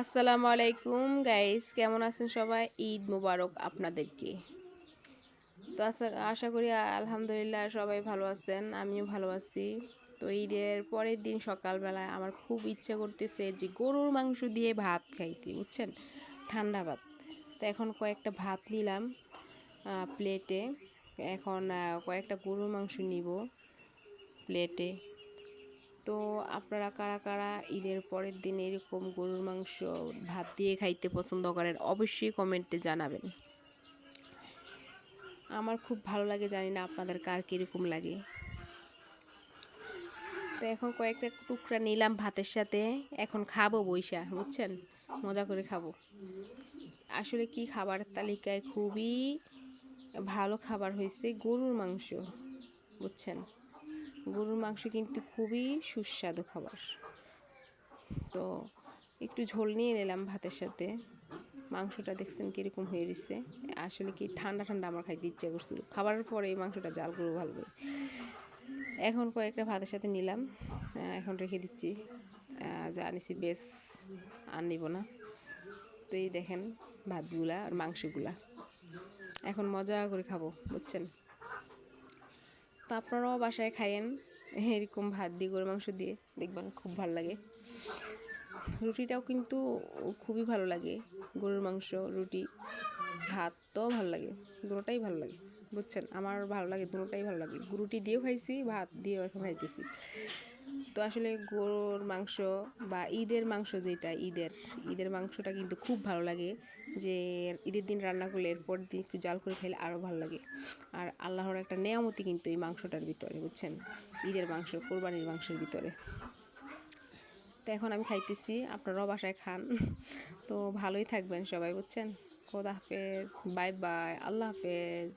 আসসালামু আলাইকুম গাইস, কেমন আছেন সবাই? ঈদ মুবারক আপনাদেরকে। তো আশা করি আলহামদুলিল্লাহ সবাই ভালো আছেন, আমিও ভালো আছি। তো ঈদের পরের দিন সকালবেলায় আমার খুব ইচ্ছে করতেছে যে গরুর মাংস দিয়ে ভাত খাইতে, বুঝছেন, ঠান্ডা ভাত। তো এখন কয়েকটা ভাত নিলাম প্লেটে। এখন কয়েকটা গরুর মাংস নিব প্লেটে। তো আপনারা কারা কারা ঈদের পরের দিন এরকম গরুর মাংস ভাত দিয়ে খাইতে পছন্দ করেন অবশ্যই কমেন্টে জানাবেন। আমার খুব ভালো লাগে, জানি না আপনাদের কার কীরকম লাগে। তো এখন কয়েকটা টুকরা নিলাম ভাতের সাথে, এখন খাবো বইসা, বুঝছেন, মজা করে খাবো। আসলে কি খাবার তালিকায় খুবই ভালো খাবার হয়েছে গরুর মাংস, বুঝছেন। গরুর মাংস কিন্তু খুবই সুস্বাদু খাবার। তো একটু ঝোল নিয়ে নিলাম ভাতের সাথে। মাংসটা দেখছেন কীরকম হয়ে গেছে। আসলে কি ঠান্ডা ঠান্ডা আমার খাইতে ইচ্ছে করছিল, খাবারের পরে এই মাংসটা জাল করবো ভালো করে। এখন কয়েকটা ভাতের সাথে নিলাম, এখন রেখে দিচ্ছি। যা নিছি বেশ আর নিব না। তো এই দেখেন ভাতগুলা আর মাংসগুলা, এখন মজা করে খাবো, বুঝছেন। তো আপনারাও বাসায় খাইয়েন এরকম ভাত দিয়ে গরুর মাংস দিয়ে, দেখবেন খুব ভালো লাগে। রুটিটাও কিন্তু খুবই ভালো লাগে, গরুর মাংস রুটি ভাত তো ভালো লাগে, দুটোটাই ভালো লাগে, বুঝছেন। আমার ভালো লাগে, দুটোটাই ভালো লাগে। রুটি দিয়েও খাইছি, ভাত দিয়েও এখন খাইতেছি। তো আসলে গরুর মাংস বা ঈদের মাংস, যেটা ঈদের মাংসটা কিন্তু খুব ভালো লাগে। যে ঈদের দিন রান্না করলে এরপর দিন একটু জাল করে খাইলে আরও ভালো লাগে। আর আল্লাহর একটা নেয়ামতি কিন্তু এই মাংসটার ভিতরে, বুঝছেন, ঈদের মাংস, কোরবানির মাংসের ভিতরে। তো এখন আমি খাইতেছি, আপনারাও বাসায় খান। তো ভালোই থাকবেন সবাই, বুঝছেন। খোদা হাফেজ, বাই বাই, আল্লাহ হাফেজ।